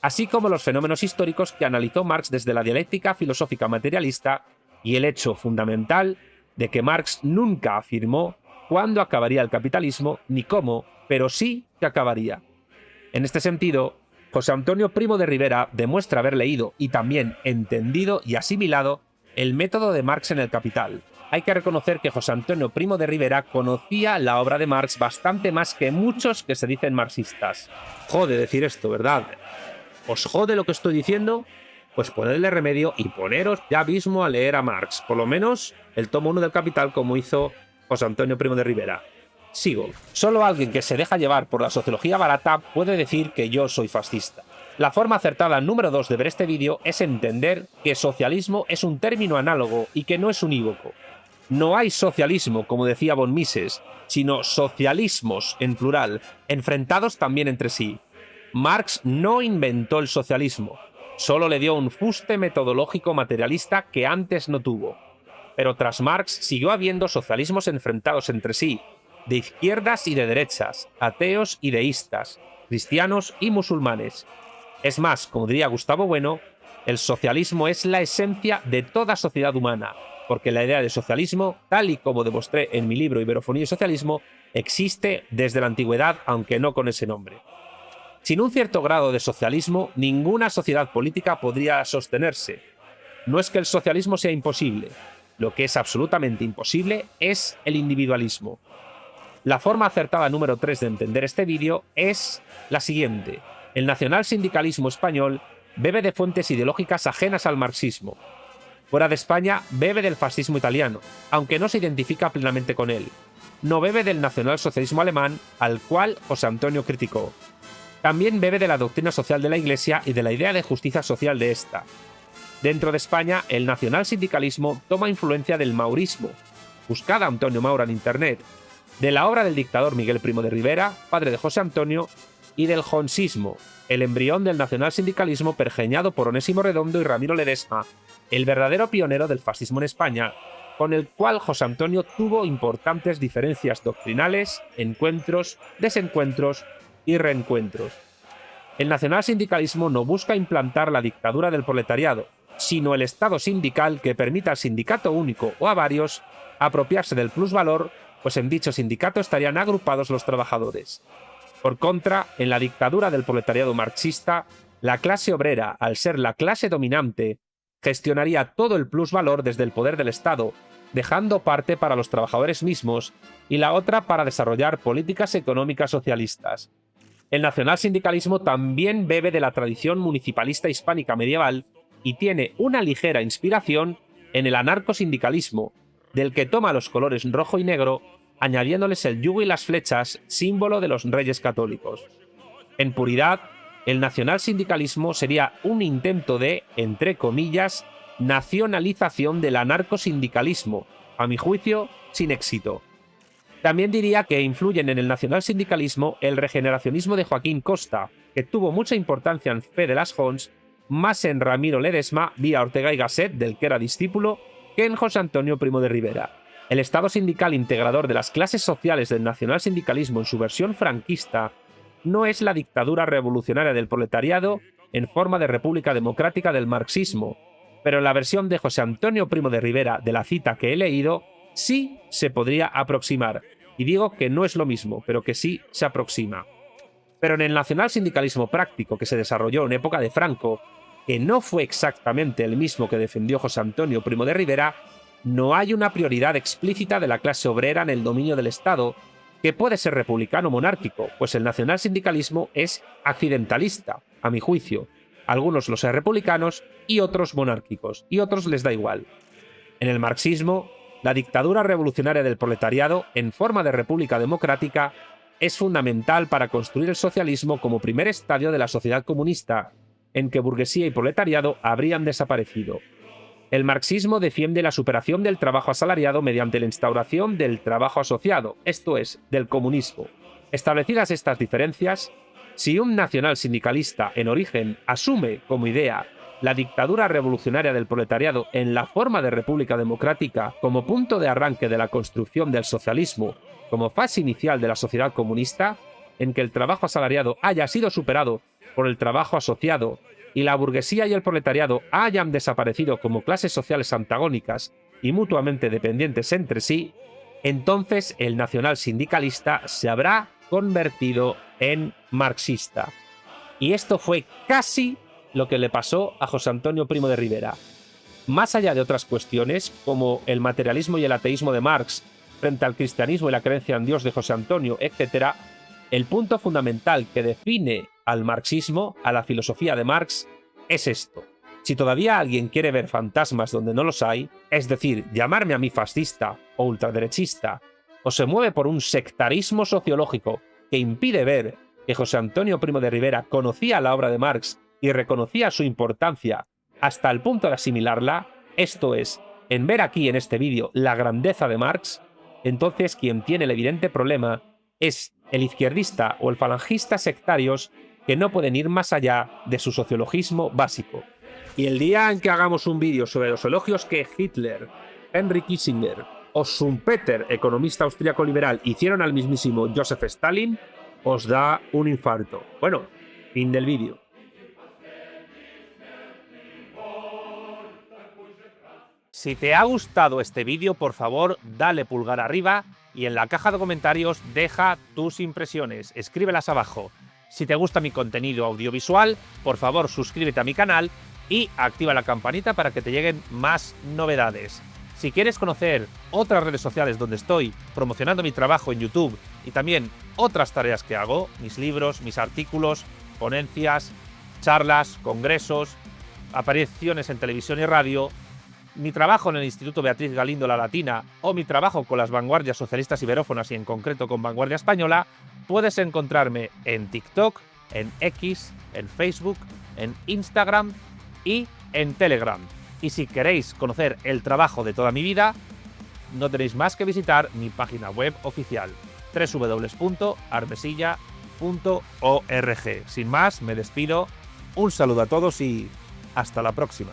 así como los fenómenos históricos que analizó Marx desde la dialéctica filosófica materialista y el hecho fundamental de que Marx nunca afirmó cuándo acabaría el capitalismo ni cómo, pero sí que acabaría. En este sentido, José Antonio Primo de Rivera demuestra haber leído y también entendido y asimilado el método de Marx en el Capital. Hay que reconocer que José Antonio Primo de Rivera conocía la obra de Marx bastante más que muchos que se dicen marxistas. Jode decir esto, ¿verdad? ¿Os jode lo que estoy diciendo? Pues ponedle remedio y poneros ya mismo a leer a Marx, por lo menos el tomo 1 del Capital como hizo José Antonio Primo de Rivera. Sigo. Solo alguien que se deja llevar por la sociología barata puede decir que yo soy fascista. La forma acertada número 2 de ver este vídeo es entender que socialismo es un término análogo y que no es unívoco. No hay socialismo, como decía von Mises, sino socialismos, en plural, enfrentados también entre sí. Marx no inventó el socialismo, solo le dio un fuste metodológico materialista que antes no tuvo. Pero tras Marx siguió habiendo socialismos enfrentados entre sí, de izquierdas y de derechas, ateos y deístas, cristianos y musulmanes. Es más, como diría Gustavo Bueno, el socialismo es la esencia de toda sociedad humana, porque la idea de socialismo, tal y como demostré en mi libro Iberofonía y Socialismo, existe desde la antigüedad, aunque no con ese nombre. Sin un cierto grado de socialismo, ninguna sociedad política podría sostenerse. No es que el socialismo sea imposible, lo que es absolutamente imposible es el individualismo. La forma acertada número 3 de entender este vídeo es la siguiente. El nacionalsindicalismo español bebe de fuentes ideológicas ajenas al marxismo. Fuera de España bebe del fascismo italiano, aunque no se identifica plenamente con él. No bebe del nacionalsocialismo alemán, al cual José Antonio criticó. También bebe de la doctrina social de la Iglesia y de la idea de justicia social de esta. Dentro de España, el nacionalsindicalismo toma influencia del maurismo. Buscad a Antonio Maura en internet, de la obra del dictador Miguel Primo de Rivera, padre de José Antonio, y del jonsismo, el embrión del nacionalsindicalismo pergeñado por Onésimo Redondo y Ramiro Ledesma, el verdadero pionero del fascismo en España, con el cual José Antonio tuvo importantes diferencias doctrinales, encuentros, desencuentros y reencuentros. El nacionalsindicalismo no busca implantar la dictadura del proletariado, sino el estado sindical que permita al sindicato único o a varios apropiarse del plusvalor, pues en dicho sindicato estarían agrupados los trabajadores. Por contra, en la dictadura del proletariado marxista, la clase obrera, al ser la clase dominante, gestionaría todo el plusvalor desde el poder del Estado, dejando parte para los trabajadores mismos y la otra para desarrollar políticas económicas socialistas. El nacionalsindicalismo también bebe de la tradición municipalista hispánica medieval y tiene una ligera inspiración en el anarcosindicalismo, del que toma los colores rojo y negro, añadiéndoles el yugo y las flechas, símbolo de los reyes católicos. En puridad, el nacionalsindicalismo sería un intento de, entre comillas, nacionalización del anarcosindicalismo, a mi juicio, sin éxito. También diría que influyen en el nacionalsindicalismo el regeneracionismo de Joaquín Costa, que tuvo mucha importancia en Fe de las Jons, más en Ramiro Ledesma, vía Ortega y Gasset, del que era discípulo, que en José Antonio Primo de Rivera. El Estado sindical integrador de las clases sociales del nacionalsindicalismo en su versión franquista no es la dictadura revolucionaria del proletariado en forma de república democrática del marxismo, pero en la versión de José Antonio Primo de Rivera de la cita que he leído, sí se podría aproximar. Y digo que no es lo mismo, pero que sí se aproxima. Pero en el nacionalsindicalismo práctico que se desarrolló en época de Franco, que no fue exactamente el mismo que defendió José Antonio Primo de Rivera, no hay una prioridad explícita de la clase obrera en el dominio del Estado, que puede ser republicano o monárquico, pues el nacionalsindicalismo es accidentalista, a mi juicio. Algunos los son republicanos y otros monárquicos, y otros les da igual. En el marxismo, la dictadura revolucionaria del proletariado, en forma de república democrática, es fundamental para construir el socialismo como primer estadio de la sociedad comunista, en que burguesía y proletariado habrían desaparecido. El marxismo defiende la superación del trabajo asalariado mediante la instauración del trabajo asociado, esto es, del comunismo. Establecidas estas diferencias, si un nacionalsindicalista en origen asume como idea la dictadura revolucionaria del proletariado en la forma de república democrática como punto de arranque de la construcción del socialismo, como fase inicial de la sociedad comunista, en que el trabajo asalariado haya sido superado por el trabajo asociado y la burguesía y el proletariado hayan desaparecido como clases sociales antagónicas y mutuamente dependientes entre sí, entonces el nacionalsindicalista se habrá convertido en marxista. Y esto fue casi lo que le pasó a José Antonio Primo de Rivera. Más allá de otras cuestiones, como el materialismo y el ateísmo de Marx frente al cristianismo y la creencia en Dios de José Antonio, etc., el punto fundamental que define al marxismo, a la filosofía de Marx, es esto. Si todavía alguien quiere ver fantasmas donde no los hay, es decir, llamarme a mí fascista o ultraderechista, o se mueve por un sectarismo sociológico que impide ver que José Antonio Primo de Rivera conocía la obra de Marx y reconocía su importancia hasta el punto de asimilarla, esto es, en ver aquí en este vídeo la grandeza de Marx, entonces quien tiene el evidente problema es el izquierdista o el falangista sectarios que no pueden ir más allá de su sociologismo básico. Y el día en que hagamos un vídeo sobre los elogios que Hitler, Henry Kissinger o Schumpeter, economista austríaco liberal, hicieron al mismísimo Joseph Stalin, os da un infarto. Bueno, fin del vídeo. Si te ha gustado este vídeo, por favor, dale pulgar arriba y en la caja de comentarios deja tus impresiones, escríbelas abajo. Si te gusta mi contenido audiovisual, por favor, suscríbete a mi canal y activa la campanita para que te lleguen más novedades. Si quieres conocer otras redes sociales donde estoy promocionando mi trabajo en YouTube y también otras tareas que hago, mis libros, mis artículos, ponencias, charlas, congresos, apariciones en televisión y radio, mi trabajo en el Instituto Beatriz Galindo La Latina o mi trabajo con las vanguardias socialistas iberófonas y en concreto con Vanguardia Española, puedes encontrarme en TikTok, en X, en Facebook, en Instagram y en Telegram. Y si queréis conocer el trabajo de toda mi vida, no tenéis más que visitar mi página web oficial www.armesilla.org. Sin más, me despido, un saludo a todos y hasta la próxima.